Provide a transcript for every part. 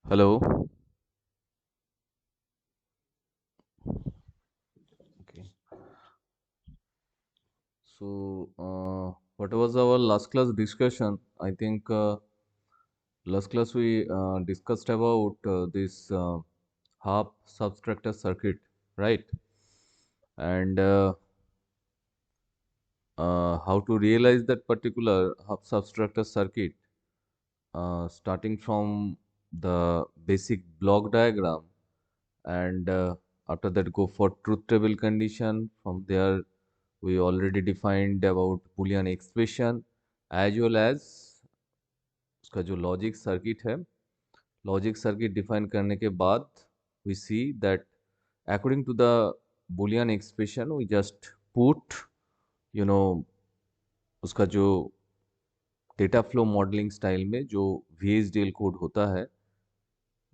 Hello. Okay. What was our last class discussion? I think last class we discussed about this half subtractor circuit, right? And how to realize that particular half subtractor circuit, starting from the basic block diagram, and after that go for truth table condition. From there we already defined about boolean expression as well as उसका जो logic circuit है, logic circuit define करने के बाद we see that according to the boolean expression we just put, you know, उसका जो data flow modelling style में जो VHDL कोड होता है,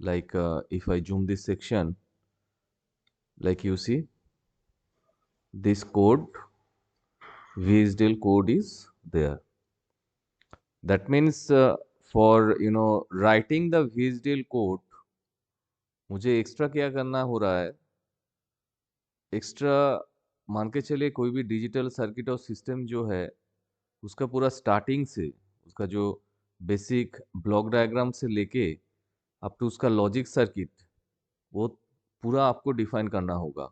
like if I zoom this section, like you see this code, VHDL code is there. That means for writing the VHDL code, मुझे extra क्या करना हो रहा है? एक्स्ट्रा मान के चलिए कोई भी डिजिटल सर्किट और सिस्टम जो है उसका पूरा स्टार्टिंग से, उसका जो बेसिक ब्लॉक डायग्राम से लेके अप टू उसका लॉजिक सर्किट, वो पूरा आपको डिफाइन करना होगा.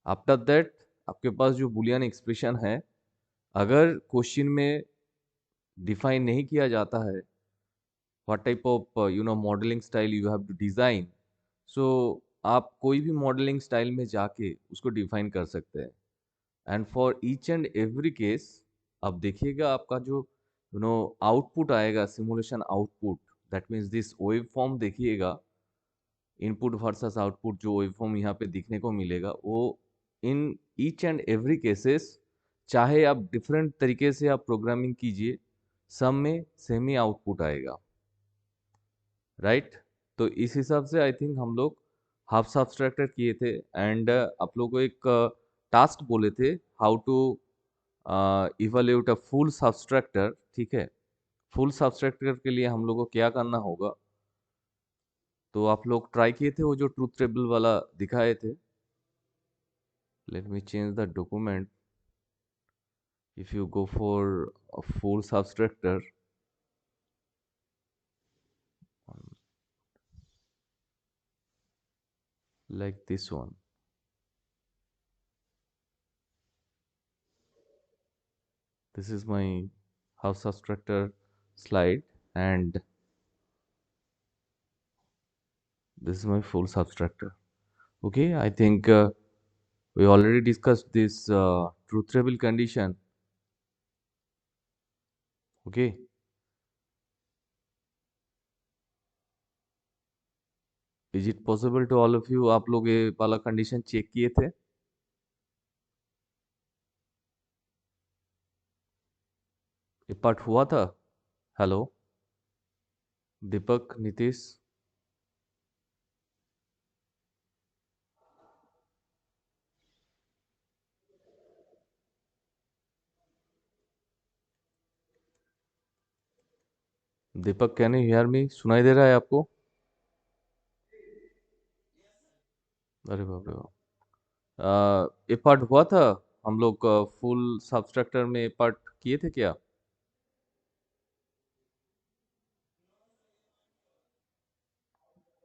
आफ्टर दैट आपके पास जो बुलियन एक्सप्रेशन है, अगर क्वेश्चन में डिफाइन नहीं किया जाता है what type of modeling style you have to design, so आप कोई भी मॉडलिंग स्टाइल में जाके उसको डिफाइन कर सकते हैं. And for each and every case अब देखिएगा आपका जो आउटपुट आएगा, simulation output, that means this wave form देखिएगा, इनपुट वर्सेस आउटपुट जो वेव फॉर्म यहाँ पे दिखने को मिलेगा, वो in each and every cases, चाहे आप डिफरेंट तरीके से आप प्रोग्रामिंग कीजिए, सब में सेम ही आउटपुट आएगा, राइट? तो इस हिसाब से आई थिंक हम लोग हाफ सब्सट्रैक्टर किए थे. एंड आप लोग को एक टास्क बोले थे, how to evaluate a full subtractor. ठीक है, फुल सब्सट्रैक्टर के लिए हम लोग को क्या करना होगा, तो आप लोग ट्राई किए थे वो जो ट्रूथ टेबल वाला दिखाए थे. Let me change the document. If you go for a full subtractor like this one, this is my house subtractor slide, and this is my full subtractor. Okay, I think we already discussed this truth table condition. Okay, is it possible to all of you, आप लोग ये वाला condition check किए थे? ये part हुआ था? Hello Deepak, Nitish. Deepak, can you hear me? सुनाई दे रहा है आपको? अरे बाप रे बाप. ये पार्ट हुआ था, हम लोग फुल सब्सट्रैक्टर में ये पार्ट किए थे क्या?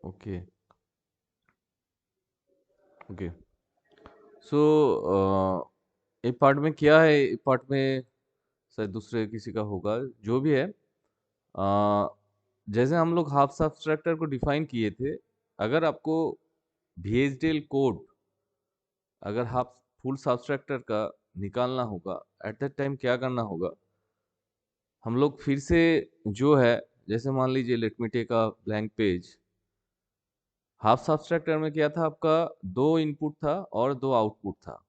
Okay okay. सो ये पार्ट में क्या है, ये पार्ट में शायद दूसरे किसी का होगा, जो भी है. अ, जैसे हम लोग हाफ सब्सट्रैक्टर को डिफाइन किए थे, अगर आपको VHDL कोड, अगर हाफ फुल सब्सट्रैक्टर का निकालना होगा, एट दैट टाइम क्या करना होगा, हम लोग फिर से जो है, जैसे मान लीजिए let me take a blank page. Half subtractor में क्या था, आपका दो इनपुट था और दो आउटपुट था.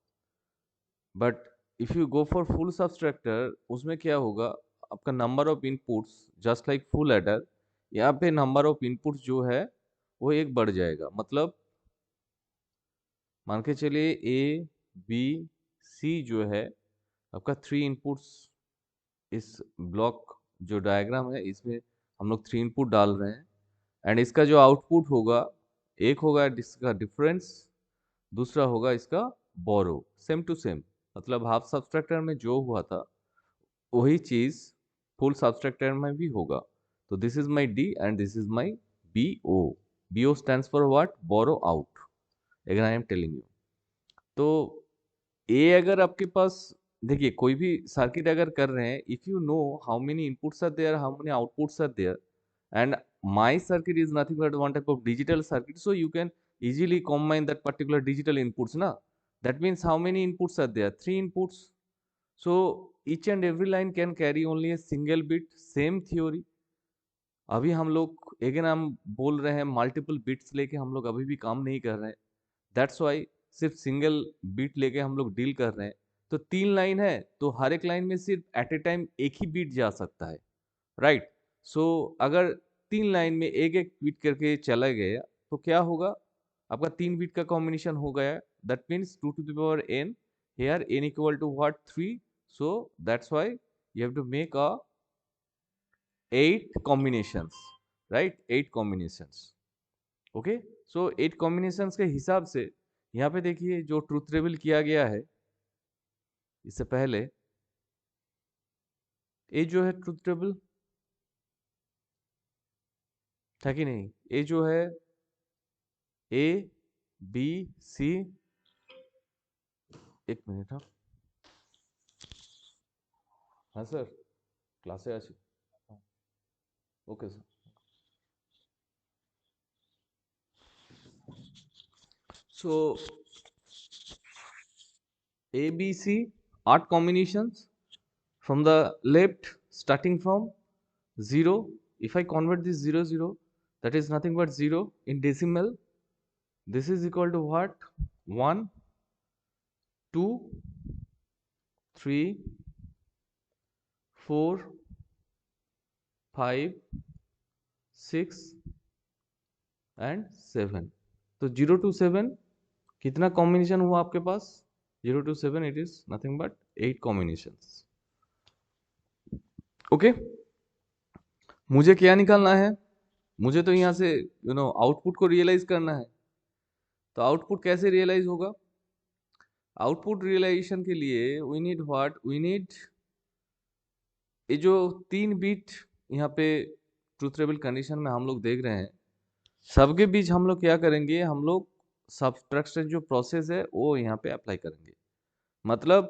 But if you go for full subtractor, उसमें क्या होगा, आपका number of inputs just like full adder, यहाँ पे नंबर ऑफ इनपुट्स जो है वो एक बढ़ जाएगा. मतलब मान के चलिए ए बी सी जो है, आपका थ्री इनपुट्स, इस ब्लॉक जो डायग्राम है इसमें हम लोग थ्री इनपुट डाल रहे हैं. एंड इसका जो आउटपुट होगा, एक होगा इसका डिफरेंस, दूसरा होगा इसका बोरो, सेम टू सेम। मतलब हाफ सब्सट्रैक्टर में जो हुआ था वही चीज फुल सब्सट्रैक्टर में भी होगा। तो this is my D and this is my B O. B O stands for what? Borrow out. Again I am telling you. तो ए अगर आपके पास, देखिए कोई भी सर्किट अगर कर रहे हैं, if you know how many inputs are there, how many outputs are there, and my circuit is nothing but one type of digital circuit, so you can easily combine that particular digital inputs na. That means how many inputs are there? 3 inputs. So each and every line can carry only a single bit. Same theory. अभी हम लोग again हम बोल रहे हैं multiple bits लेके हम लोग अभी भी काम नहीं कर रहे हैं। दैट्स वाई सिर्फ सिंगल बिट लेके हम लोग डील कर रहे हैं। तो 3 लाइन है तो हर एक लाइन में सिर्फ एट ए टाइम एक ही बिट जा सकता है, राइट? सो अगर 3 लाइन में एक एक बिट करके चला गया तो क्या होगा? आपका 3 बिट का कॉम्बिनेशन हो गया। That means 2 to the power n, here n equal to what? 3. So that's why you have to make a 8 combinations, right? 8 combinations. Okay, so 8 combinations के हिसाब से यहाँ पे देखिए जो ट्रूथ टेबल किया गया है इससे पहले, ये जो है ट्रूथ टेबल था कि नहीं? ये जो है ए बी सी, एक मिनट, हाँ हाँ सर, क्लासे আছে। Okay sir. So A B C 8 combinations from the left, starting from 0. If I convert this 0 0, that is nothing but 0 in decimal. This is equal to what? 1 2 3 4 5 6 and 7। तो 0 to 7 कितना combination हुआ आपके पास? 0 to 7 it is nothing but 8 combinations. Okay, मुझे क्या निकालना है? मुझे तो यहाँ से आउटपुट को रियलाइज करना है। तो आउटपुट कैसे रियलाइज होगा? आउटपुट रियलाइजेशन के लिए we need what? We need ये जो 3 बिट यहाँ पे ट्रूथ टेबल कंडीशन में हम लोग देख रहे हैं, सबके बीच हम लोग क्या करेंगे? हम लोग सब्ट्रैक्शन जो प्रोसेस है वो यहाँ पे अप्लाई करेंगे। मतलब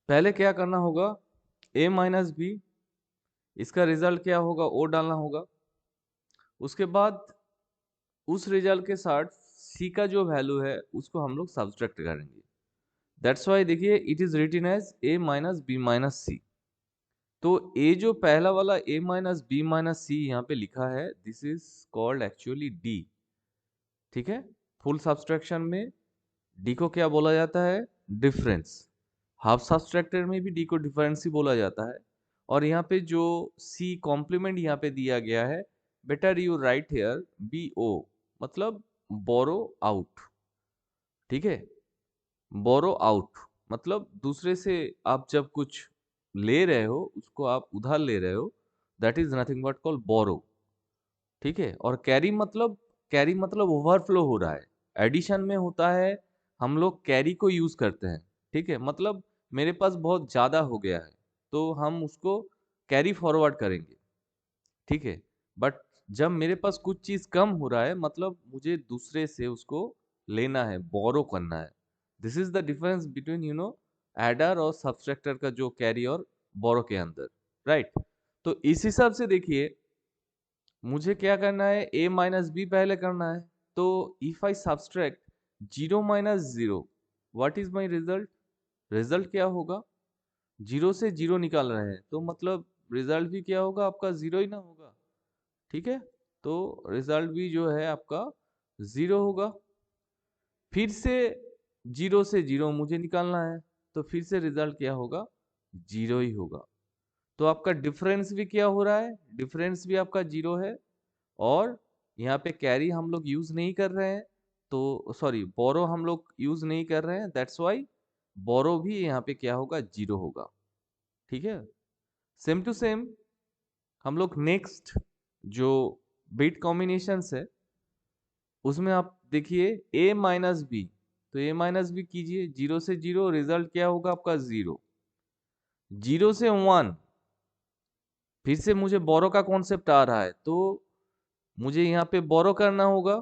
पहले क्या करना होगा? a माइनस बी, इसका रिजल्ट क्या होगा? ओ डालना होगा। उसके बाद उस रिजल्ट के साथ सी का जो वैल्यू है उसको हम लोग सब्ट्रैक्ट करेंगे। दैट्स वाई देखिए it is written as a minus B minus C. तो ए जो पहला वाला a minus B minus C यहाँ पे लिखा है, this is called actually D. ठीक है, फुल सब्सट्रैक्शन में डी को क्या बोला जाता है? डिफरेंस। हाफ सब्सट्रैक्टर में भी डी को डिफरेंस ही बोला जाता है। और यहाँ पे जो सी कॉम्प्लीमेंट यहाँ पे दिया गया है, better you write here B O, मतलब बोरो आउट। ठीक है, बोरो आउट मतलब दूसरे से आप जब कुछ ले रहे हो उसको आप उधार ले रहे हो, that is nothing but called borrow. ठीक है, और कैरी मतलब ओवरफ्लो हो रहा है। एडिशन में होता है, हम लोग कैरी को यूज करते हैं। ठीक है, मतलब मेरे पास बहुत ज्यादा हो गया है तो हम उसको कैरी फॉरवर्ड करेंगे। ठीक है, बट जब मेरे पास कुछ चीज कम हो रहा है मतलब मुझे दूसरे से उसको लेना है, बोरो करना है। This is the difference between adder और सब्सट्रैक्टर का जो कैरी और बोरो के अंदर, राइट? तो इस हिसाब से देखिए मुझे क्या करना है? a माइनस बी पहले करना है। तो if I subtract 0 minus 0, what is my result? Result क्या होगा? 0 से 0 निकाल रहे हैं तो मतलब रिजल्ट भी क्या होगा? आपका 0 ही ना होगा। ठीक है, तो रिजल्ट भी जो है आपका 0 होगा। फिर से 0 से 0 मुझे निकालना है तो फिर से रिजल्ट क्या होगा? 0 ही होगा। तो आपका डिफरेंस भी क्या हो रहा है? डिफरेंस भी आपका 0 है। और यहाँ पे कैरी हम लोग यूज नहीं कर रहे हैं, तो सॉरी बोरो हम लोग यूज नहीं कर रहे हैं, दैट्स वाई बोरो भी यहाँ पे क्या होगा? 0 होगा। ठीक है, सेम टू सेम हम लोग नेक्स्ट जो बिट कॉम्बिनेशंस है उसमें आप देखिए a माइनस बी, तो a माइनस बी कीजिए, 0 से 0, रिजल्ट क्या होगा आपका 0। 0 से 1, फिर से मुझे बोरो का कॉन्सेप्ट आ रहा है, तो मुझे यहाँ पे बोरो करना होगा।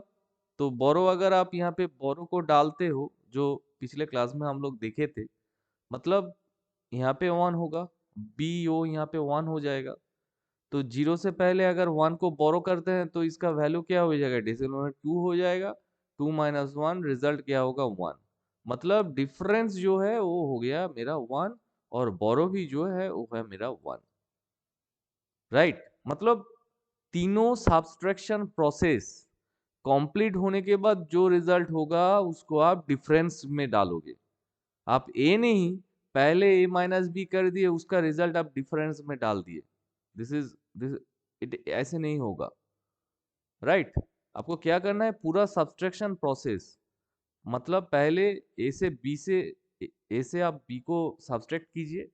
तो बोरो अगर आप यहाँ पे बोरो को डालते हो, जो पिछले क्लास में हम लोग देखे थे, मतलब यहाँ पे 1 होगा, बी ओ यहाँ पे 1 हो जाएगा। तो 0 से पहले अगर 1 को बोरो करते हैं तो इसका वैल्यू क्या हो जाएगा, डेसिमल में 2 हो जाएगा। 2 माइनस 1, रिजल्ट क्या होगा 1। मतलब डिफरेंस जो है वो हो गया मेरा 1, और बोरो भी जो है वो है मेरा 1। राइट, मतलब तीनों सब्सट्रैक्शन प्रोसेस कंप्लीट होने के बाद जो रिजल्ट होगा उसको आप डिफरेंस में डालोगे। आप ए नहीं, पहले ए माइनस बी कर दिए, उसका रिजल्ट आप डिफरेंस में डाल दिए। दिस इट ऐसे नहीं होगा। राइट, आपको क्या करना है, पूरा सब्सट्रैक्शन प्रोसेस, मतलब पहले ए से आप बी को सब्सट्रैक्ट कीजिए।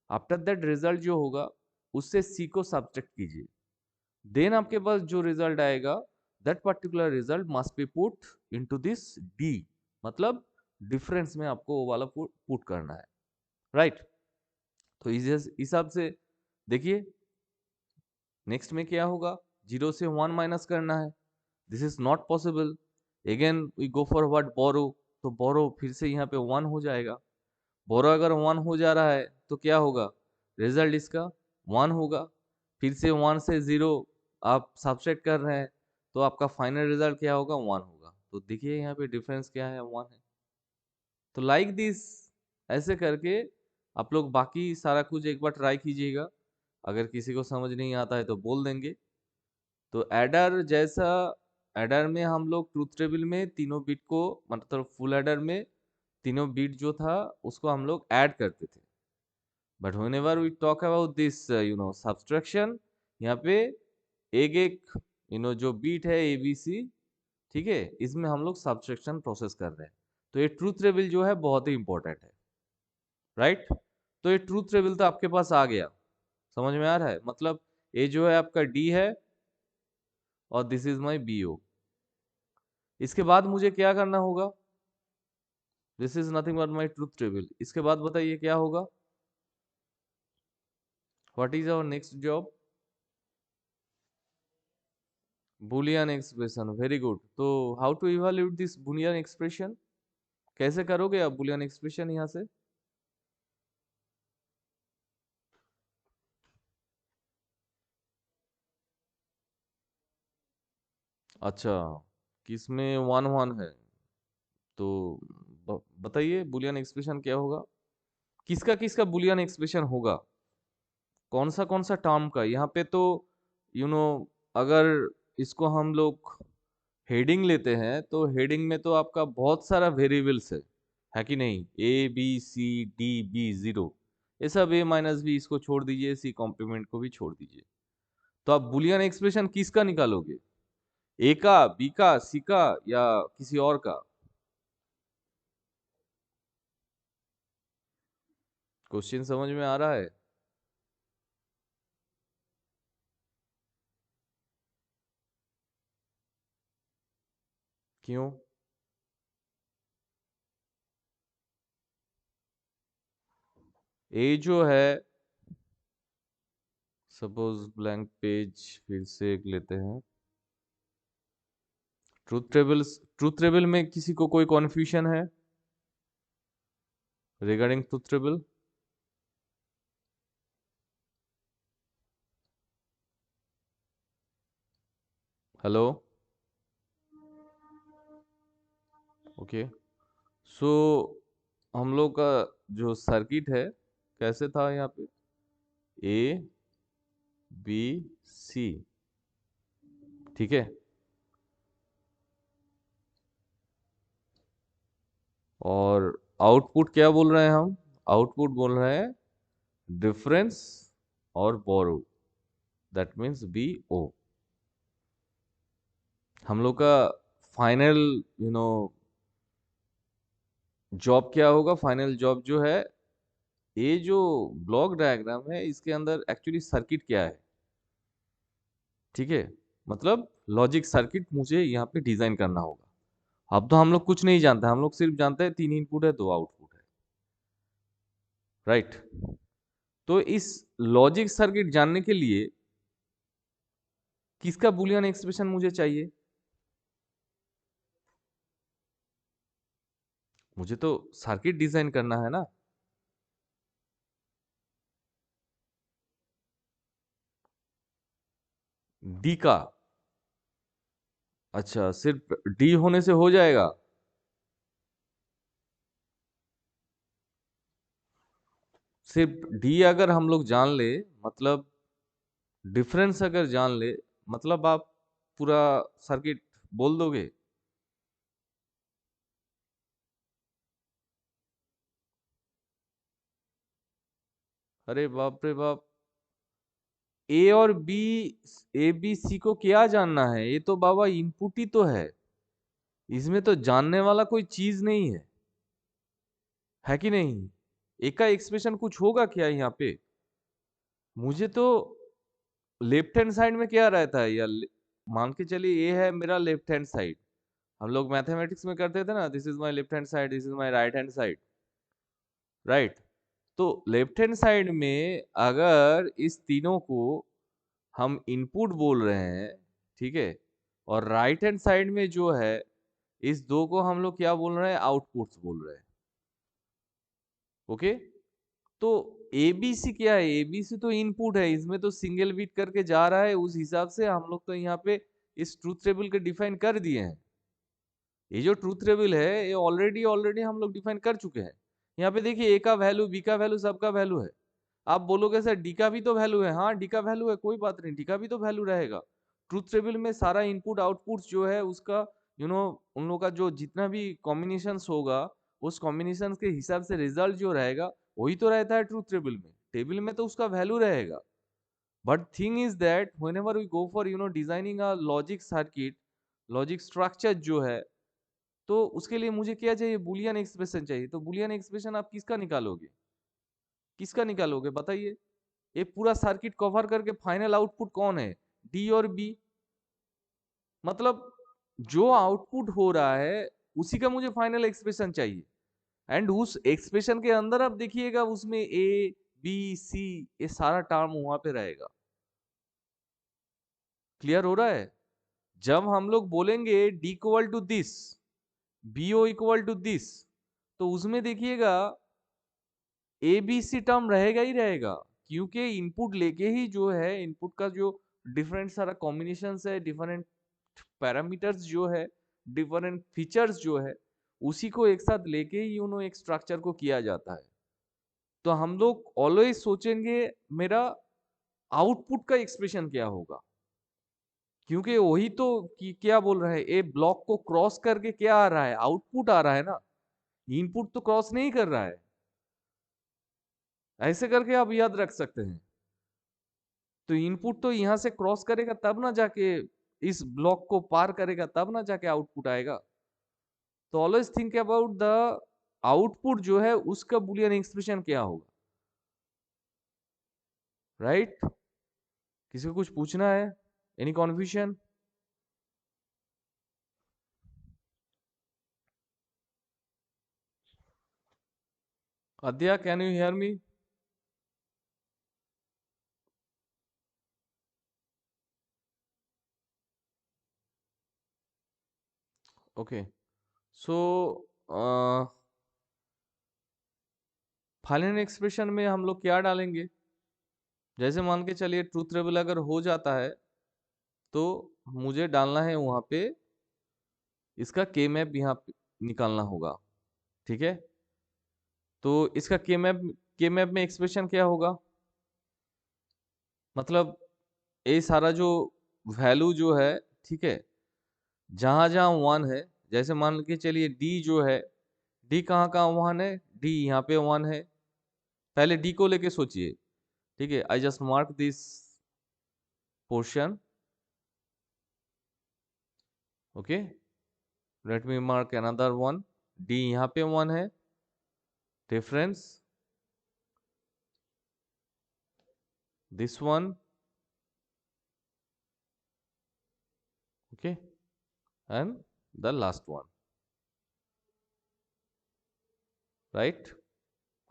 आफ्टर दैट रिजल्ट जो होगा उससे सी को सब्सट्रैक्ट कीजिए। देन आपके पास जो रिजल्ट आएगा, that particular result must be put into this D, मतलब डिफरेंस में आपको वो वाला पुट करना है। राइट, तो इस हिसाब से देखिए नेक्स्ट में क्या होगा, 0 से 1 माइनस करना है, this is not possible. Again we go for what, borrow. तो बोरो फिर से यहाँ पे 1 हो जाएगा। बोरो अगर 1 हो जा रहा है तो क्या होगा, रिजल्ट इसका 1 होगा। फिर से 1 से 0 आप सबट्रैक्ट कर रहे हैं, तो आपका फाइनल रिजल्ट क्या होगा, 1 होगा। तो देखिए यहाँ पे डिफरेंस क्या है, 1 है। तो लाइक दिस, ऐसे करके आप लोग बाकी सारा कुछ एक बार ट्राई कीजिएगा। अगर किसी को समझ नहीं आता है तो बोल देंगे। तो एडर जैसा, एडर में हम लोग ट्रूथ टेबल में तीनों बिट को, मतलब फुल एडर में तीनों बिट जो था उसको हम लोग ऐड करते थे। But whenever we talk about this subtraction, यहाँ पे एक एक जो बीट है ए बी सी, ठीक है, इसमें हम लोग सब्सट्रैक्शन प्रोसेस कर रहे हैं। तो ये ट्रूथ टेबल जो है बहुत ही इंपॉर्टेंट है। राइट, तो ये ट्रूथ टेबल तो आपके पास आ गया, समझ में आ रहा है, मतलब ये जो है आपका डी है और this is my B O. इसके बाद मुझे क्या करना होगा, this is nothing but my truth table. इसके बाद बताइए क्या होगा, what is our next job, Boolean expression. Very good. तो how to evaluate this Boolean expression, कैसे करोगे आप बुलियन एक्सप्रेशन यहाँ से? अच्छा, किसमें 1 1 है, तो बताइए बुलियन एक्सप्रेशन क्या होगा, किसका किसका बुलियन एक्सप्रेशन होगा, कौन सा टर्म का। यहाँ पे तो यू नो अगर इसको हम लोग हेडिंग लेते हैं तो हेडिंग में तो आपका बहुत सारा वेरिएबल्स है कि नहीं, A B C D B zero, ये सब ए माइनस बी, इसको छोड़ दीजिए, सी कॉम्प्लीमेंट को भी छोड़ दीजिए। तो आप बुलियन एक्सप्रेशन किसका निकालोगे, ए का, बी का, सी का, या किसी और का? क्वेश्चन समझ में आ रहा है? क्यों? ए जो है, सपोज ब्लैंक पेज फिर से एक लेते हैं, ट्रूथ टेबल में किसी को कोई कॉन्फ्यूजन है regarding truth table? Hello, okay. So हम लोग का जो सर्किट है कैसे था यहाँ पे, ए बी सी, ठीक है, और आउटपुट क्या बोल रहे हैं हम, आउटपुट बोल रहे हैं डिफरेंस और बोरो, दैट मीन्स बी ओ। हम लोग का फाइनल यू नो जॉब क्या होगा, फाइनल जॉब जो है, ये जो ब्लॉक डायग्राम है इसके अंदर एक्चुअली सर्किट क्या है, ठीक है, मतलब लॉजिक सर्किट मुझे यहाँ पे डिजाइन करना होगा। अब तो हम लोग कुछ नहीं जानते, हम लोग सिर्फ जानते हैं 3 इनपुट है 2 आउटपुट है, राइट। तो इस लॉजिक सर्किट जानने के लिए किसका बुलियन एक्सप्रेशन मुझे चाहिए? मुझे तो सर्किट डिजाइन करना है ना। डी का, अच्छा सिर्फ डी होने से हो जाएगा? सिर्फ डी अगर हम लोग जान ले, मतलब डिफरेंस अगर जान ले, मतलब आप पूरा सर्किट बोल दोगे? अरे बाप रे बाप, ए और बी, ए बी सी को क्या जानना है? ये तो बाबा इनपुट ही तो है, इसमें तो जानने वाला कोई चीज नहीं है कि नहीं? ए का एक्सप्रेशन कुछ होगा क्या यहाँ पे? मुझे तो लेफ्ट हैंड साइड में क्या रहता है, या मान के चलिए ए है मेरा लेफ्ट हैंड साइड। हम लोग मैथमेटिक्स में करते थे ना, this is my left hand side, this is my right hand side, right. तो लेफ्ट हैंड साइड में अगर इस तीनों को हम इनपुट बोल रहे हैं, ठीक है, और राइट हैंड साइड में जो है इस दो को हम लोग क्या बोल रहे हैं, आउटपुट्स बोल रहे हैं, ओके। तो एबीसी क्या है? एबीसी तो इनपुट है, इसमें तो सिंगल बिट करके जा रहा है, उस हिसाब से हम लोग तो यहाँ पे इस ट्रूथ टेबल के डिफाइन कर दिए हैं। ये जो ट्रूथ टेबल है ये ऑलरेडी ऑलरेडी हम लोग डिफाइन कर चुके हैं। यहाँ पे देखिए ए का वैल्यू, बी का वैल्यू, सबका वैल्यू है। आप बोलोगे सर डी का भी तो वैल्यू है, हाँ डी का वैल्यू है, कोई बात नहीं, डी का भी तो वैल्यू रहेगा। ट्रूथ टेबल में सारा इनपुट आउटपुट जो है उसका उन लोगों का जो जितना भी कॉम्बिनेशन होगा, उस कॉम्बिनेशन के हिसाब से रिजल्ट जो रहेगा वही तो रहता है ट्रूथ टेबल में। टेबल में तो उसका वैल्यू रहेगा। But thing is that whenever we go for designing a logic circuit, logic structure जो है, तो उसके लिए मुझे क्या चाहिए? बुलियन एक्सप्रेशन चाहिए। तो बुलियन एक्सप्रेशन आप किसका निकालोगे? किसका निकालोगे बताइए? ये पूरा सर्किट कवर करके फाइनल आउटपुट कौन है? डी और बी। मतलब जो आउटपुट हो रहा है उसी का मुझे फाइनल एक्सप्रेशन चाहिए। एंड उस एक्सप्रेशन के अंदर आप देखिएगा उसमें ए बी सी ये सारा टर्म वहां पे रहेगा। क्लियर हो रहा है? जब हम लोग बोलेंगे D equal to this, B O equal to this, तो उसमें देखिएगा ए बी सी टर्म रहेगा ही रहेगा, क्योंकि इनपुट लेके ही जो है इनपुट का जो डिफरेंट सारा कॉम्बिनेशन है, डिफरेंट पैरामीटर्स जो है, डिफरेंट फीचर्स जो है, उसी को एक साथ लेके ही एक स्ट्रक्चर को किया जाता है। तो हम लोग ऑलवेज सोचेंगे मेरा आउटपुट का एक्सप्रेशन क्या होगा, क्योंकि वही तो कि क्या बोल रहा है, ए ब्लॉक को क्रॉस करके क्या आ रहा है? आउटपुट आ रहा है ना, इनपुट तो क्रॉस नहीं कर रहा है। ऐसे करके आप याद रख सकते हैं। तो इनपुट तो यहां से क्रॉस करेगा तब ना जाके इस ब्लॉक को पार करेगा, तब ना जाके आउटपुट आएगा। तो always think about the output जो है उसका बुलियन एक्सप्रेशन क्या होगा, राइट। किसी को कुछ पूछना है? Any confusion? Adya, can you hear me? Okay, so final expression में हम लोग क्या डालेंगे? जैसे मान के चलिए ट्रूथ टेबल अगर हो जाता है तो मुझे डालना है वहां पे इसका के मैप, यहाँ पे निकालना होगा, ठीक है। तो इसका के मैप में एक्सप्रेशन क्या होगा? मतलब ये सारा जो वैल्यू जो है, ठीक है, जहां जहां वन है, जैसे मान के चलिए डी जो है, डी कहाँ कहाँ वन है? डी यहाँ पे वन है। पहले डी को लेके सोचिए, ठीक है। I just mark this portion, okay. Let me mark another one. D यहाँ पे वन है, reference this one, Okay, and the last one, right?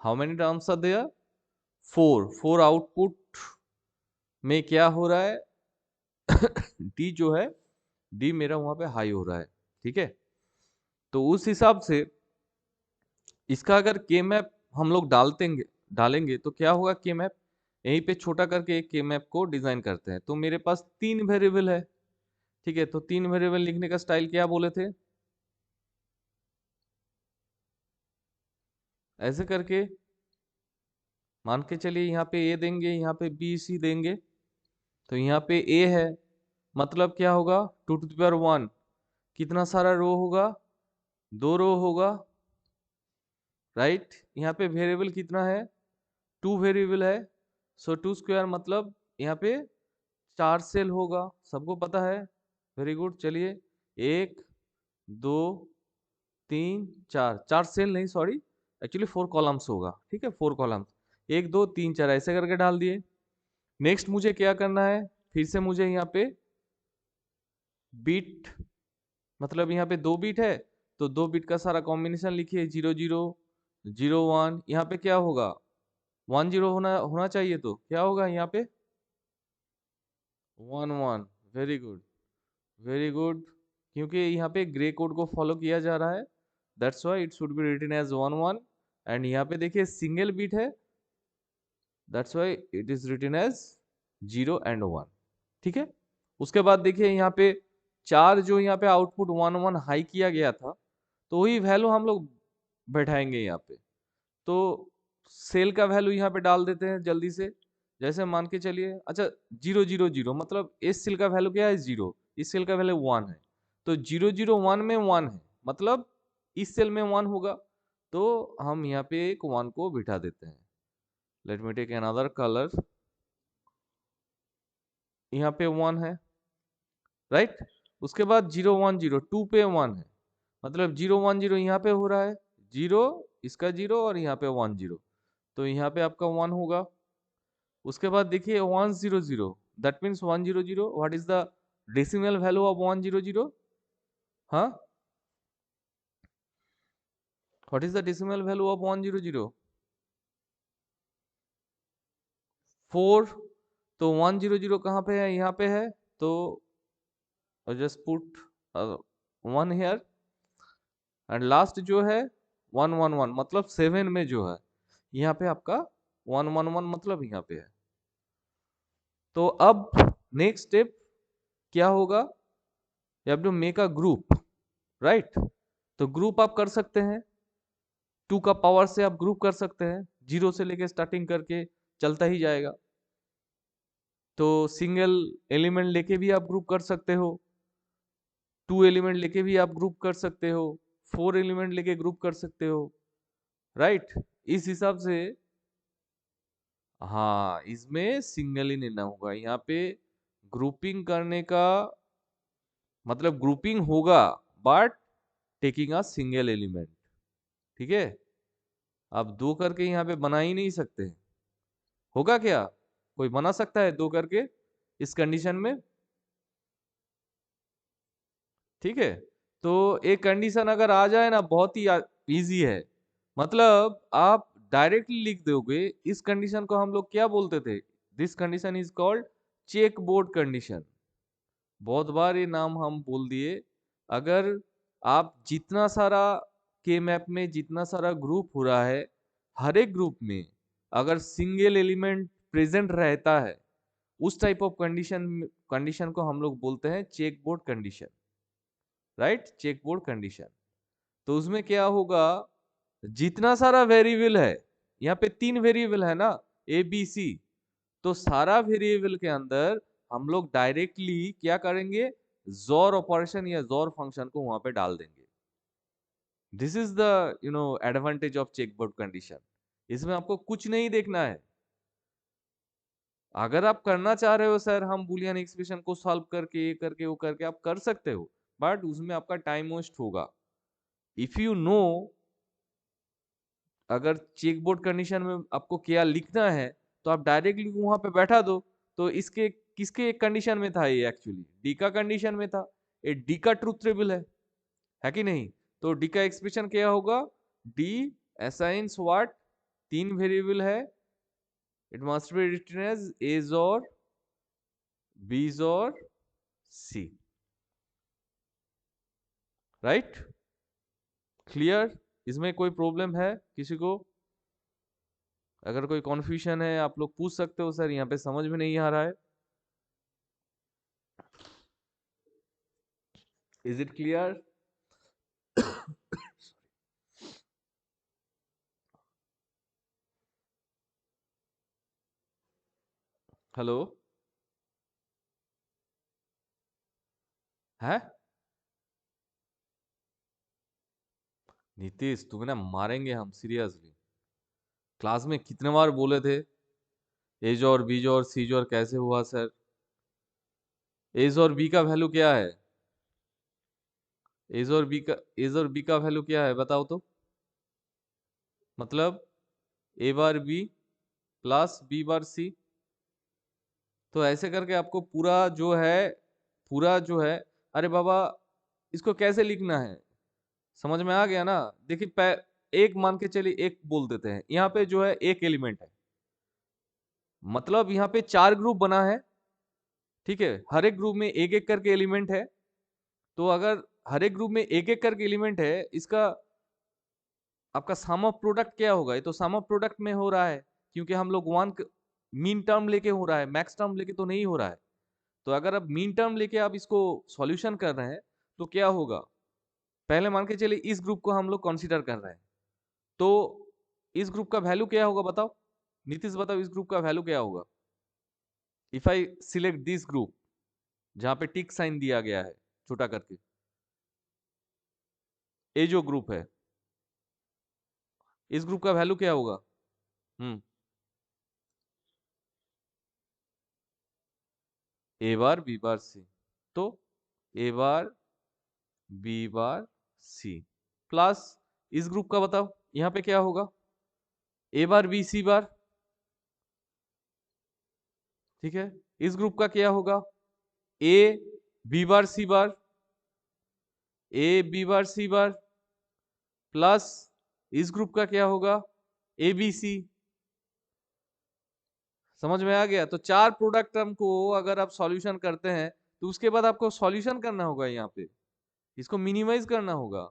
How many terms are there? Four output में क्या हो रहा है? डी जो है, डी मेरा वहां पे हाई हो रहा है, ठीक है। तो उस हिसाब से इसका अगर के मैप हम लोग डालेंगे तो क्या होगा? के मैप यहीं पे छोटा करके एक के मैप को डिजाइन करते हैं। तो मेरे पास 3 वेरिएबल है, ठीक है। तो 3 वेरिएबल लिखने का स्टाइल क्या बोले थे? ऐसे करके मान के चलिए, यहाँ पे ए देंगे, यहाँ पे बी सी देंगे। तो यहाँ पे ए है, मतलब क्या होगा? 2 to the power 1। कितना सारा रो होगा? 2 रो होगा, राइट। यहाँ पे वेरिएबल कितना है? 2 वेरिएबल है। सो 2 स्क्वायर मतलब यहाँ पे 4 सेल होगा, सबको पता है। Very good. चलिए, 1 2 3 4, 4 सेल नहीं, सॉरी, एक्चुअली 4 कॉलम्स होगा, ठीक है। 4 कॉलम्स, 1 2 3 4 ऐसे करके डाल दिए। नेक्स्ट मुझे क्या करना है? फिर से मुझे यहाँ पे बीट, मतलब यहाँ पे 2 बीट है, तो 2 बीट का सारा कॉम्बिनेशन लिखिए। 0 0 0 1। यहाँ पे क्या होगा? 1 0 होना होना चाहिए। तो क्या होगा यहाँ पे? 1 1। Very good, very good. क्योंकि यहाँ पे ग्रे कोड को फॉलो किया जा रहा है, that's why it should be written as 1 1। And यहाँ पे देखिए सिंगल बीट है, that's why it is written as 0 and 1, ठीक है। उसके बाद देखिए यहाँ पे 4 जो यहाँ पे आउटपुट 1 1 हाई किया गया था, तो वही वैल्यू हम लोग बैठाएंगे यहाँ पे। तो सेल का वैल्यू यहाँ पे डाल देते हैं जल्दी से। जैसे मान के चलिए, अच्छा, 0 0 0 मतलब इस सेल का वैल्यू क्या है? 0। इस सेल का वैल्यू 1 है। तो 0 0 1 में 1 है, मतलब इस सेल में 1 होगा। तो हम यहाँ पे एक 1 को बिठा देते हैं। Let me take another colour. यहाँ पे 1 है, राइट। उसके बाद 0 1 0, 2 पे 1 है, मतलब 0 1 0 यहाँ पे हो रहा है, 0, इसका 0 और यहाँ पे 1 0। तो यहाँ पे आपका 1 होगा। उसके बाद देखिए 1 0 0, that means 1 0 0। What is the decimal value of 1 0 0? हाँ, what is the decimal value of 1 0 0? 4। तो 1 0 0 कहाँ पे है? यहाँ पे है। तो just put 1 here. And last जो है 1 1 1, मतलब 7 में जो है यहाँ पे आपका 1 1 1, मतलब यहाँ पे है। तो अब नेक्स्ट स्टेप क्या होगा? You have to make a group, right. तो ग्रुप आप कर सकते हैं, 2 का पावर से आप ग्रुप कर सकते हैं, 0 से लेके स्टार्टिंग करके चलता ही जाएगा। तो सिंगल एलिमेंट लेके भी आप ग्रुप कर सकते हो, 2 एलिमेंट लेके भी आप ग्रुप कर सकते हो, 4 एलिमेंट लेके ग्रुप कर सकते हो, राइट। इस हिसाब से, हाँ, इसमें सिंगल ही लेना होगा। यहाँ पे ग्रुपिंग करने का मतलब ग्रुपिंग होगा, but taking a single element, ठीक है। आप 2 करके यहाँ पे बना ही नहीं सकते। होगा क्या? कोई बना सकता है 2 करके इस कंडीशन में? ठीक है। तो एक कंडीशन अगर आ जाए ना, बहुत ही इजी है। मतलब आप डायरेक्टली लिख दोगे। इस कंडीशन को हम लोग क्या बोलते थे? This condition is called check board condition. बहुत बार ये नाम हम बोल दिए। अगर आप जितना सारा के मैप में जितना सारा ग्रुप हो रहा है, हर एक ग्रुप में अगर सिंगल एलिमेंट प्रेजेंट रहता है, उस टाइप ऑफ कंडीशन को हम लोग बोलते हैं check board condition, right. Check board condition. तो उसमें क्या होगा? जितना सारा वेरिएबल है, यहाँ पे 3 वेरिएबल है ना, ए बी सी। तो सारा वेरिएबल के अंदर हम लोग डायरेक्टली क्या करेंगे? जोर ऑपरेशन या जोर फंक्शन को वहां पे डाल देंगे। This is the advantage of checkboard condition. इसमें आपको कुछ नहीं देखना है। अगर आप करना चाह रहे हो, सर हम बुलियन एक्सप्रेशन को सॉल्व करके ये करके वो करके, आप कर सकते हो, बट उसमें आपका टाइम वेस्ट होगा। इफ यू नो, अगर चेकबोर्ड कंडीशन में आपको क्या लिखना है, तो आप डायरेक्टली वहां पे बैठा दो। तो इसके किसके कंडीशन में था? ये एक्चुअली डी का कंडीशन में था। ये डी का ट्रूथ टेबल है कि नहीं? तो डी का एक्सप्रेशन क्या होगा? D assigns what? 3 वेरिएबल है, it must be written as as और बीज और सी, राइट? क्लियर? इसमें कोई प्रॉब्लम है किसी को? अगर कोई कॉन्फ्यूजन है आप लोग पूछ सकते हो, सर यहाँ पे समझ में नहीं आ रहा है। Is it clear? हेलो? है नीतीश, तुम्हें ना मारेंगे हम सीरियसली। क्लास में कितने बार बोले थे एज और बीज और सीज और कैसे हुआ सर? एज और बी का वैल्यू क्या है? एज और बी का वैल्यू क्या है बताओ तो? मतलब ए बार बी प्लस बी बार सी। तो ऐसे करके आपको पूरा जो है, अरे बाबा इसको कैसे लिखना है समझ में आ गया ना? देखिए एक मान के चलिए, एक बोल देते हैं, यहाँ पे जो है एक एलिमेंट है, मतलब यहाँ पे 4 ग्रुप बना है, ठीक है? हर एक ग्रुप में एक एक करके एलिमेंट है। तो अगर हर एक ग्रुप में एक एक करके एलिमेंट है, इसका आपका सम ऑफ प्रोडक्ट क्या होगा? ये तो सम ऑफ प्रोडक्ट में हो रहा है, क्योंकि हम लोग वन मीन टर्म लेके हो रहा है, मैक्स टर्म लेके तो नहीं हो रहा है। तो अगर आप मीन टर्म लेके आप इसको सॉल्यूशन कर रहे हैं तो क्या होगा? पहले मान के चलिए इस ग्रुप को हम लोग कंसीडर कर रहे हैं, तो इस ग्रुप का वैल्यू क्या होगा बताओ? नीतीश बताओ, इस ग्रुप का वैल्यू क्या होगा? If I select this group, जहां पे टिक साइन दिया गया है छोटा करके, ये जो ग्रुप है, इस ग्रुप का वैल्यू क्या होगा? हम्म ए बार बी बार सी। तो ए बार बी बार सी प्लस इस ग्रुप का बताओ यहाँ पे क्या होगा? ए बार बी सी बार, ठीक है? इस ग्रुप का क्या होगा? A B bar C bar, A B bar C bar plus इस ग्रुप का क्या होगा? A B C. समझ में आ गया? तो 4 प्रोडक्ट टर्म को अगर आप सॉल्यूशन करते हैं तो उसके बाद आपको सॉल्यूशन करना होगा, यहाँ पे इसको मिनिमाइज करना होगा।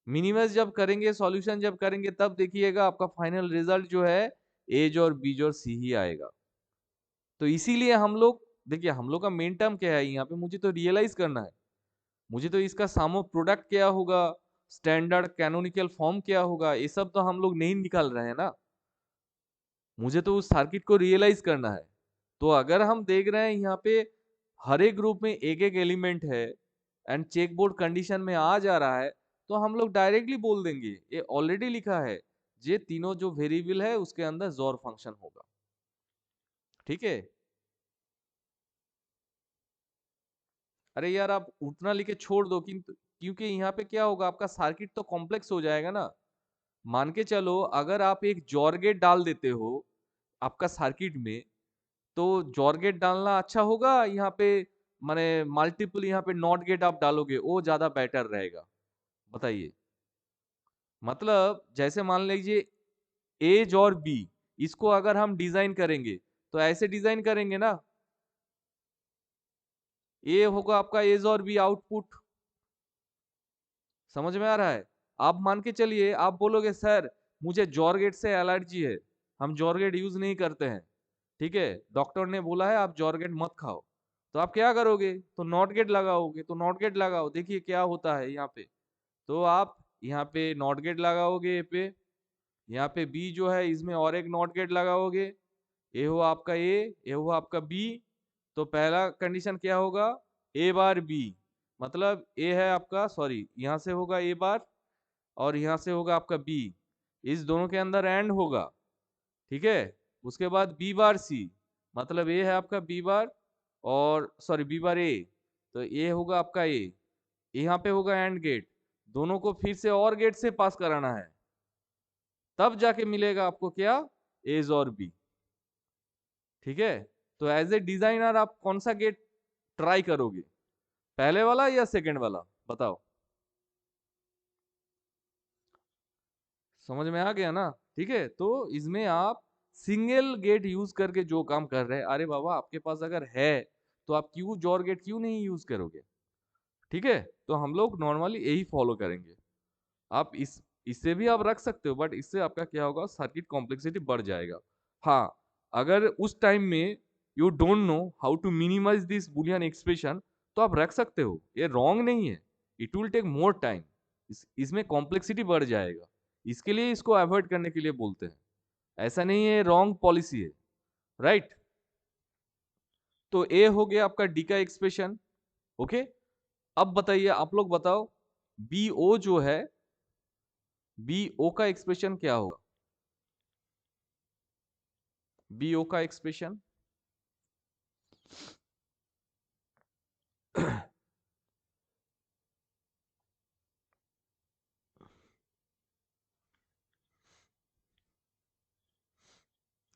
मिनिमाइज जब करेंगे, सॉल्यूशन जब करेंगे, तब देखिएगा आपका फाइनल रिजल्ट जो है एज और बीज और सी ही आएगा। तो इसीलिए हम लोग, देखिए हम लोग का मेन टर्म क्या है यहाँ पे, मुझे तो रियलाइज करना है, मुझे तो इसका सम ऑफ प्रोडक्ट क्या होगा, स्टैंडर्ड कैनोनिकल फॉर्म क्या होगा, ये सब तो हम लोग नहीं निकाल रहे हैं ना, मुझे तो उस सर्किट को रियलाइज करना है। तो अगर हम देख रहे हैं यहाँ पे हर एक ग्रुप में एक एक एलिमेंट है एंड चेक बोर्ड कंडीशन में आ जा रहा है, तो हम लोग डायरेक्टली बोल देंगे ये ऑलरेडी लिखा है, ये तीनों जो वेरिएबल है उसके अंदर जोर फंक्शन होगा, ठीक है? अरे यार आप उतना लिखे छोड़ दो, किंतु क्योंकि यहाँ पे क्या होगा, आपका सर्किट तो कॉम्प्लेक्स हो जाएगा ना। मान के चलो अगर आप एक जॉर गेट डाल देते हो आपका सर्किट में, तो जॉर गेट डालना अच्छा होगा यहाँ पे, माने मल्टीपल यहाँ पे नॉट गेट आप डालोगे वो ज्यादा बेटर रहेगा? बताइए। मतलब जैसे मान लीजिए एज और बी, इसको अगर हम डिजाइन करेंगे तो ऐसे डिजाइन करेंगे ना, ये होगा आपका एज और बी आउटपुट। समझ में आ रहा है? आप मान के चलिए, आप बोलोगे सर मुझे जॉर्गेट से एलर्जी है, हम जॉर्गेट यूज नहीं करते हैं, ठीक है? डॉक्टर ने बोला है आप जॉर्गेट मत खाओ, तो आप क्या करोगे? तो नॉट गेट लगाओगे। तो नॉट गेट लगाओ, देखिए क्या होता है यहाँ पे। तो आप यहाँ पे नॉट गेट लगाओगे ए पे, यहाँ पे बी जो है इसमें और एक नॉट गेट लगाओगे, ए हो आपका ए हो आपका बी। तो पहला कंडीशन क्या होगा? ए बार बी, मतलब ए है आपका, सॉरी यहाँ से होगा ए बार और यहाँ से होगा आपका बी, इस दोनों के अंदर एंड होगा, ठीक है? उसके बाद बी बार सी, मतलब ए है आपका बी बार और सॉरी बी बार ए, तो ए होगा आपका ए, यहाँ पे होगा एंड गेट, दोनों को फिर से और गेट से पास कराना है, तब जाके मिलेगा आपको क्या? एज और बी, ठीक है? तो एज ए डिजाइनर आप कौन सा गेट ट्राई करोगे? पहले वाला या सेकंड वाला, बताओ। समझ में आ गया ना? ठीक है, तो इसमें आप सिंगल गेट यूज करके जो काम कर रहे हैं, अरे बाबा आपके पास अगर है तो आप क्यों जॉर गेट क्यों नहीं यूज करोगे? ठीक है, तो हम लोग नॉर्मली यही फॉलो करेंगे। आप इससे भी आप रख सकते हो, बट इससे आपका क्या होगा, सर्किट कॉम्प्लेक्सिटी बढ़ जाएगा। हाँ, अगर उस टाइम में you don't know how to minimize this Boolean expression, तो आप रख सकते हो, ये रॉन्ग नहीं है। It will take more time, इसमें कॉम्प्लेक्सिटी बढ़ जाएगा, इसके लिए इसको अवॉइड करने के लिए बोलते हैं। ऐसा नहीं है रॉन्ग पॉलिसी है, राइट? तो ए हो गया आपका डी का एक्सप्रेशन। ओके, अब बताइए, आप लोग बताओ, बी ओ जो है, बी ओ का एक्सप्रेशन क्या होगा? बी ओ का एक्सप्रेशन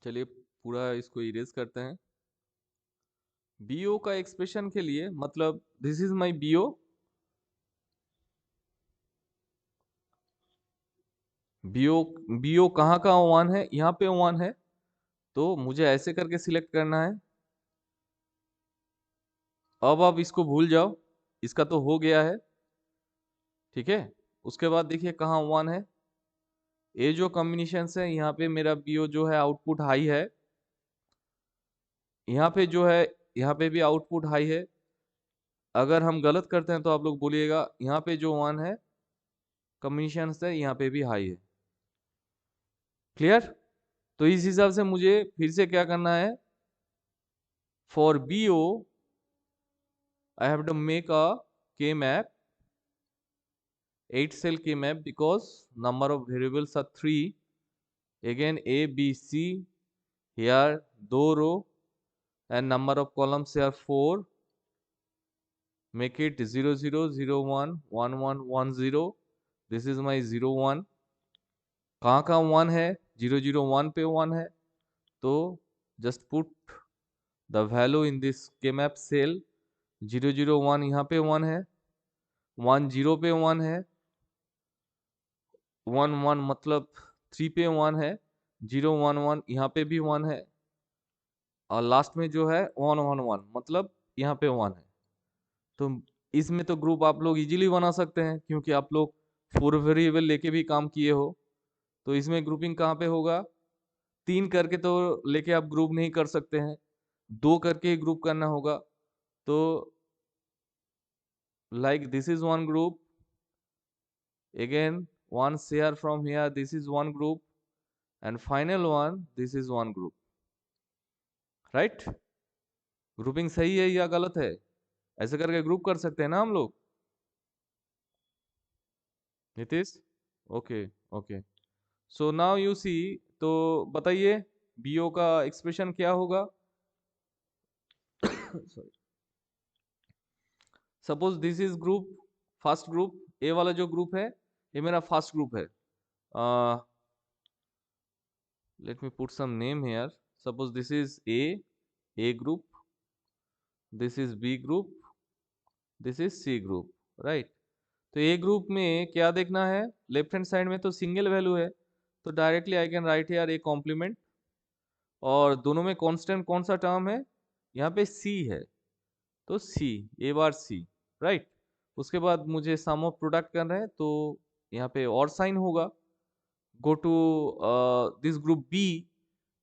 चलिए पूरा इसको इरेज करते हैं। बीओ का एक्सप्रेशन के लिए मतलब, this is my BO. BO, BO कहाँ का वन है? यहाँ पे वन है, तो मुझे ऐसे करके सिलेक्ट करना है। अब आप इसको भूल जाओ, इसका तो हो गया है। ठीक है, उसके बाद देखिए कहाँ वन है। ये जो कॉम्बिनेशन है, यहाँ पे मेरा बीओ जो है आउटपुट हाई है, यहाँ पे जो है, यहाँ पे भी आउटपुट हाई है। अगर हम गलत करते हैं तो आप लोग बोलिएगा, यहाँ पे जो वन है कॉम्बिनेशन है, यहाँ पे भी हाई है। क्लियर? तो इस हिसाब से मुझे फिर से क्या करना है, for BO I have to make a K map, 8 cell K map, because number of variables are 3. Again A, B, C, here 2 row and number of columns here 4. Make it 0 0 0 1 1 1 1 0. This is my 0 1. कहाँ कहाँ 1 है? 0 0 1 पे 1 है, तो just put the value in this K map cell। 0 0 1 यहाँ पे 1 है, 1 0 पे 1 है, 1 1 मतलब 3 पे 1 है, 0 1 1 यहाँ पे भी 1 है, और लास्ट में जो है 1 1 1 मतलब यहाँ पे 1 है। तो इसमें तो ग्रुप आप लोग इजीली बना सकते हैं, क्योंकि आप लोग 4 वेरिएबल लेके भी काम किए हो। तो इसमें ग्रुपिंग कहाँ पे होगा? 3 करके तो लेके आप ग्रुप नहीं कर सकते हैं, 2 करके ही ग्रुप करना होगा। तो like this is one group, again one share from here, this is one group, and final one, this is one group, right? Grouping सही है या गलत है? ऐसे करके ग्रुप कर सकते हैं ना हम लोग, Nitish? Okay, okay. So now you see, तो बताइए बीओ का एक्सप्रेशन क्या होगा? Sorry, suppose this is group, first group, A वाला जो ग्रुप है ये मेरा फर्स्ट ग्रुप है। Let me put some name here. Suppose this is A group, this is B group, this is C group, right? तो A group में क्या देखना है, लेफ्ट हैंड साइड में तो सिंगल वैल्यू है, तो directly I can write here a complement. और दोनों में कांस्टेंट कौन सा टर्म है? यहाँ पे सी है, तो सी, ए बार सी, राइट? उसके बाद मुझे सम ऑफ प्रोडक्ट करना है, तो यहाँ पे और साइन होगा। Go to this group B,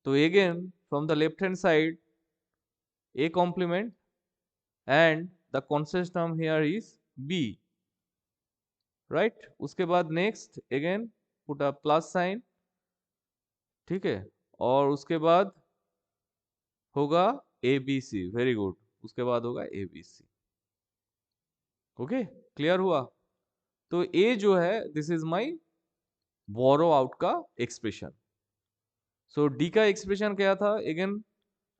तो again from the left hand side A complement and the constant term here is B, right? उसके बाद next again put a plus sign, ठीक है? और उसके बाद होगा A B C, very good. उसके बाद होगा A B C. Okay, clear हुआ? तो ए जो है, this is my borrow out का एक्सप्रेशन। सो डी का एक्सप्रेशन क्या था? Again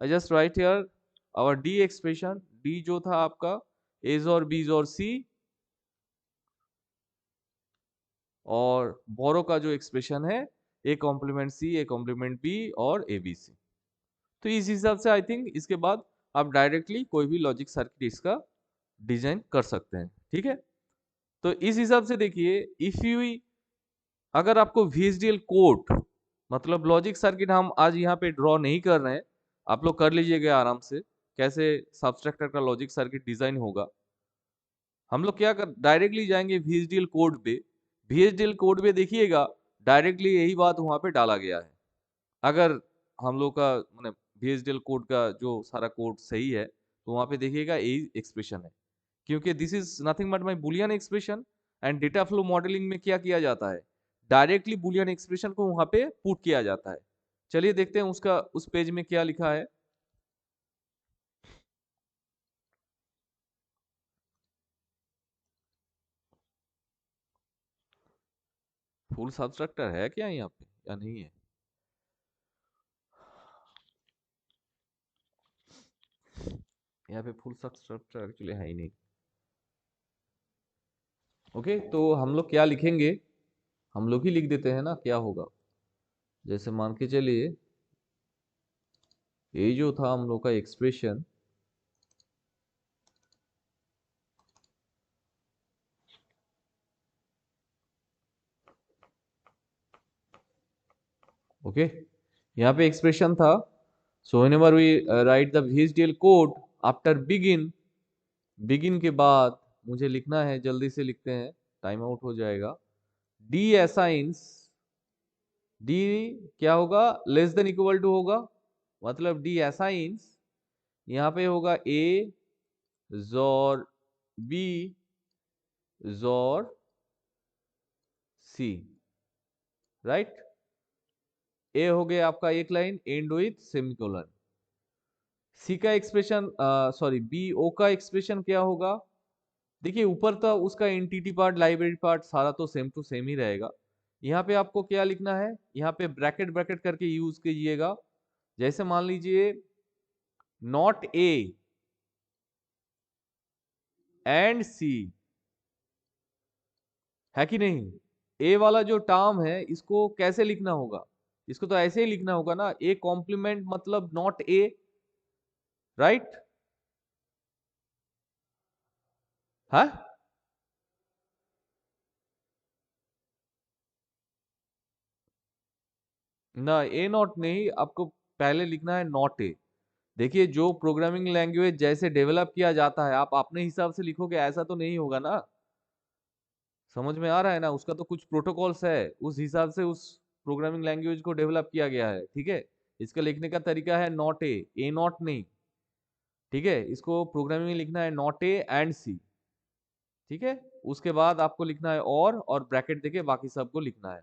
I just write here our D expression. D जो था आपका एज और बीज और सी, और बोरो का जो एक्सप्रेशन है A complement C, A complement B और ए बी सी। तो इस हिसाब से आई थिंक इसके बाद आप डायरेक्टली कोई भी लॉजिक सर्किट इसका डिजाइन कर सकते हैं। ठीक है, तो इस हिसाब से देखिए, इफ यू, अगर आपको VHDL कोड मतलब लॉजिक सर्किट हम आज यहाँ पे ड्रॉ नहीं कर रहे हैं, आप लोग कर लीजिएगा आराम से कैसे सबट्रैक्टर का लॉजिक सर्किट डिजाइन होगा। हम लोग क्या कर डायरेक्टली जाएंगे VHDL कोड पे। VHDL कोड पे देखिएगा डायरेक्टली यही बात वहां पे डाला गया है। अगर हम लोग का मतलब VHDL कोड का जो सारा कोड सही है तो वहां पे देखिएगा यही एक्सप्रेशन है, क्योंकि this is nothing but my Boolean expression. And data flow modelling में क्या किया जाता है, डायरेक्टली बुलियन एक्सप्रेशन को वहां पे पुट किया जाता है। चलिए देखते हैं उसका उस पेज में क्या लिखा है। फुल सबस्ट्रक्टर है क्या यहाँ पे या नहीं है? यहाँ पे फुल सबस्ट्रक्टर एक्चुअली है ही नहीं। ओके, तो हम लोग क्या लिखेंगे, हम लोग ही लिख देते हैं ना, क्या होगा। जैसे मान के चलिए ये जो था हम लोग का एक्सप्रेशन, ओके, यहाँ पे एक्सप्रेशन था। So whenever we write the VHDL code after begin, begin के बाद मुझे लिखना है, जल्दी से लिखते हैं, टाइम आउट हो जाएगा। डी असाइंस, डी क्या होगा, लेस देन इक्वल टू होगा, मतलब डी असाइंस यहाँ पे होगा ए जोर बी जोर सी, राइट। ए हो गया आपका एक लाइन एंड विथ सेमीकोलन। सी का एक्सप्रेशन, सॉरी बी ओ का एक्सप्रेशन क्या होगा, देखिए ऊपर तो उसका एंटिटी पार्ट लाइब्रेरी पार्ट सारा तो सेम टू सेम ही रहेगा। यहाँ पे आपको क्या लिखना है, यहाँ पे ब्रैकेट ब्रैकेट करके यूज कीजिएगा। जैसे मान लीजिए नॉट ए एंड सी, है कि नहीं। ए वाला जो टर्म है इसको कैसे लिखना होगा, इसको तो ऐसे ही लिखना होगा ना, ए कॉम्प्लीमेंट मतलब नॉट ए, राइट। है ना, ए नॉट नहीं, आपको पहले लिखना है नॉट ए। देखिए जो प्रोग्रामिंग लैंग्वेज जैसे डेवलप किया जाता है आप अपने हिसाब से लिखोगे ऐसा तो नहीं होगा ना। समझ में आ रहा है ना, उसका तो कुछ प्रोटोकॉल्स है, उस हिसाब से उस प्रोग्रामिंग लैंग्वेज को डेवलप किया गया है। ठीक है, इसका लिखने का तरीका है नॉट ए नॉट नहीं। ठीक है, इसको प्रोग्रामिंग में लिखना है नॉट ए एंड सी। ठीक है, उसके बाद आपको लिखना है और ब्रैकेट देके बाकी सबको लिखना है।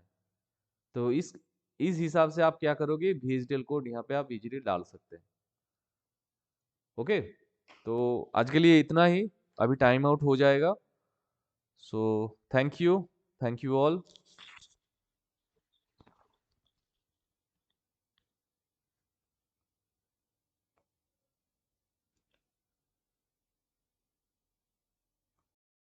तो इस हिसाब से आप क्या करोगे, VHDL कोड यहाँ पे आप इजीली डाल सकते हैं। ओके, तो आज के लिए इतना ही, अभी टाइम आउट हो जाएगा। So thank you all.